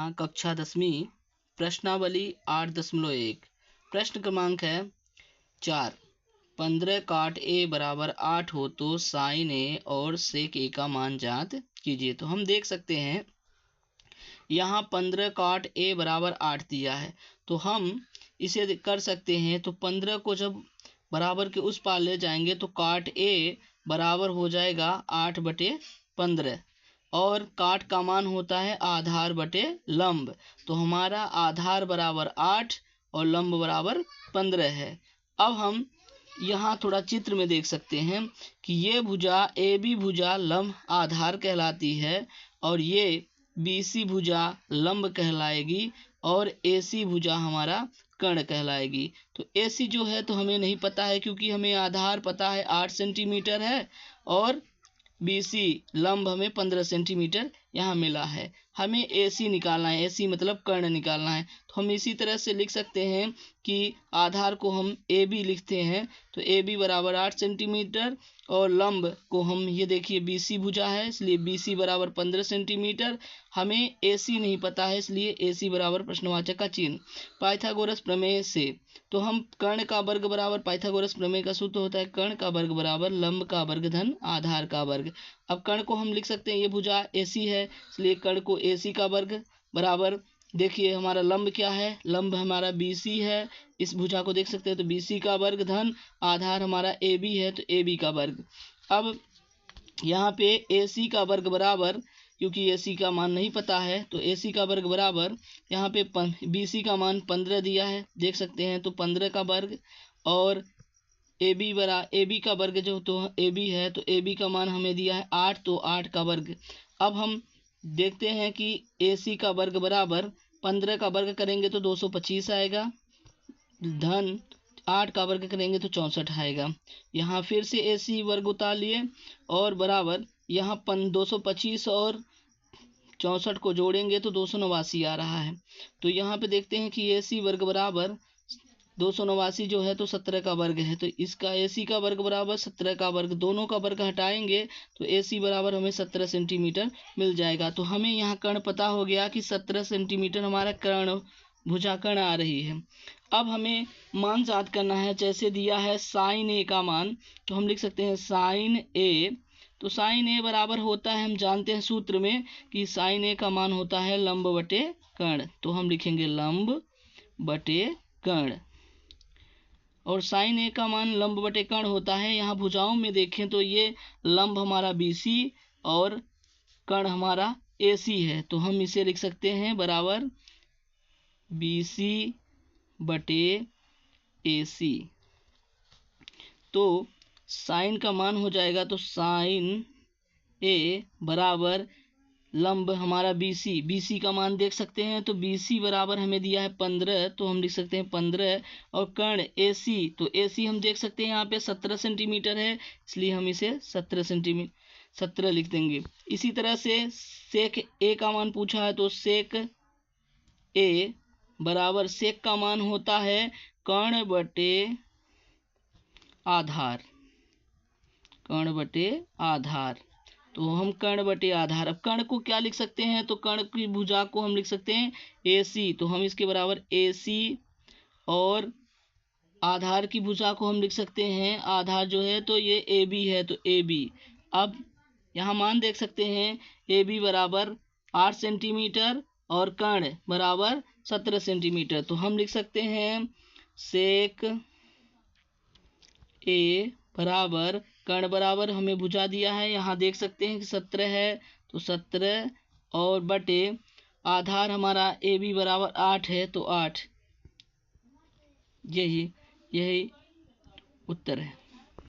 अपना कक्षा 10वीं प्रश्नावली 8.1। प्रश्न क्रमांक है 4। 15 काट ए बराबर 8 हो तो साइन ए और सेक ए का मान ज्ञात कीजिए। तो हम देख सकते हैं यहाँ 15 काट ए बराबर 8 दिया है, तो हम इसे कर सकते हैं। तो 15 को जब बराबर के उस पार ले जाएंगे तो काट ए बराबर हो जाएगा 8/15 और काट का मान होता है आधार बटे लंब। तो हमारा आधार बराबर 8 और लंब बराबर 15 है। अब हम यहाँ थोड़ा चित्र में देख सकते हैं कि ये भुजा ए बी भुजा लंब आधार कहलाती है और ये BC भुजा लंब कहलाएगी और AC भुजा हमारा कर्ण कहलाएगी। तो AC जो है तो हमें नहीं पता है, क्योंकि हमें आधार पता है 8 सेंटीमीटर है और BC लंब हमें 15 सेंटीमीटर यहाँ मिला है। हमें AC निकालना है, AC मतलब कर्ण निकालना है। तो हम इसी तरह से लिख सकते हैं कि आधार को हम AB लिखते हैं, तो AB बराबर 8 सेंटीमीटर और लंब को हम ये देखिए BC भुजा है, इसलिए BC बराबर 15 सेंटीमीटर। हमें AC नहीं पता है, इसलिए AC बराबर प्रश्नवाचक का चिन्ह। पाइथागोरस प्रमेय से तो हम कर्ण का वर्ग बराबर, पाइथागोरस प्रमेय का सूत्र होता है कर्ण का वर्ग बराबर लंब का वर्ग धन आधार का वर्ग। अब कर्ण को हम लिख सकते हैं, ये भुजा AC है, इसलिए कर्ण को AC का वर्ग बराबर, देखिए हमारा लंब क्या है, लंब हमारा BC है, इस भुजा को देख सकते हैं तो BC का वर्ग धन आधार हमारा AB है तो AB का वर्ग। अब यहाँ पे AC का वर्ग बराबर, क्योंकि AC का मान नहीं पता है तो AC का वर्ग बराबर यहाँ पे BC का मान 15 दिया है, देख सकते हैं, तो 15 का वर्ग और AB का वर्ग जो तो AB है तो AB का मान हमें दिया है 8, तो 8 का वर्ग। अब हम देखते हैं कि AC का वर्ग बराबर 15 का वर्ग करेंगे तो 225 आएगा, धन 8 का वर्ग करेंगे तो 64 आएगा। यहाँ फिर से AC वर्ग उतार लिए और बराबर यहाँ 225 और 64 को जोड़ेंगे तो 289 आ रहा है। तो यहाँ पे देखते हैं कि AC वर्ग बराबर 289 जो है तो 17 का वर्ग है, तो इसका AC का वर्ग बराबर 17 का वर्ग, दोनों का वर्ग हटाएंगे तो AC बराबर हमें 17 सेंटीमीटर मिल जाएगा। तो हमें यहाँ कर्ण पता हो गया कि 17 सेंटीमीटर हमारा कर्ण भुजा कर्ण आ रही है। अब हमें मान ज्ञात करना है, जैसे दिया है साइन ए का मान, तो हम लिख सकते हैं साइन ए। तो साइन ए बराबर होता है, हम जानते हैं सूत्र में कि साइन ए का मान होता है लंब बटे कर्ण, तो हम लिखेंगे लंब बटे कर्ण। और साइन ए का मान लंब बटे कर्ण होता है, यहाँ भुजाओं में देखें तो ये लंब हमारा BC और कर्ण हमारा AC है, तो हम इसे लिख सकते हैं बराबर BC बटे AC। तो साइन का मान हो जाएगा तो साइन ए बराबर लंब हमारा BC का मान देख सकते हैं, तो BC बराबर हमें दिया है 15, तो हम लिख सकते हैं 15 और कर्ण AC, तो AC हम देख सकते हैं यहाँ पे 17 सेंटीमीटर है, इसलिए हम इसे 17 लिख देंगे। इसी तरह से सेक A का मान पूछा है, तो सेक A बराबर सेक का मान होता है कर्ण बटे आधार, कर्ण बटे आधार, तो हम कर्ण बटे आधार। अब कर्ण को क्या लिख सकते हैं, तो कर्ण की भुजा को हम लिख सकते हैं AC, तो हम इसके बराबर AC और आधार की भुजा को हम लिख सकते हैं, आधार जो है तो ये AB है तो AB। अब यहाँ मान देख सकते हैं AB बराबर 8 सेंटीमीटर और कर्ण बराबर 17 सेंटीमीटर, तो हम लिख सकते हैं सेक A बराबर कर्ण बराबर हमें भुजा दिया है, यहाँ देख सकते हैं कि 17 है तो 17 और बटे आधार हमारा AB बराबर 8 है तो 8, यही उत्तर है।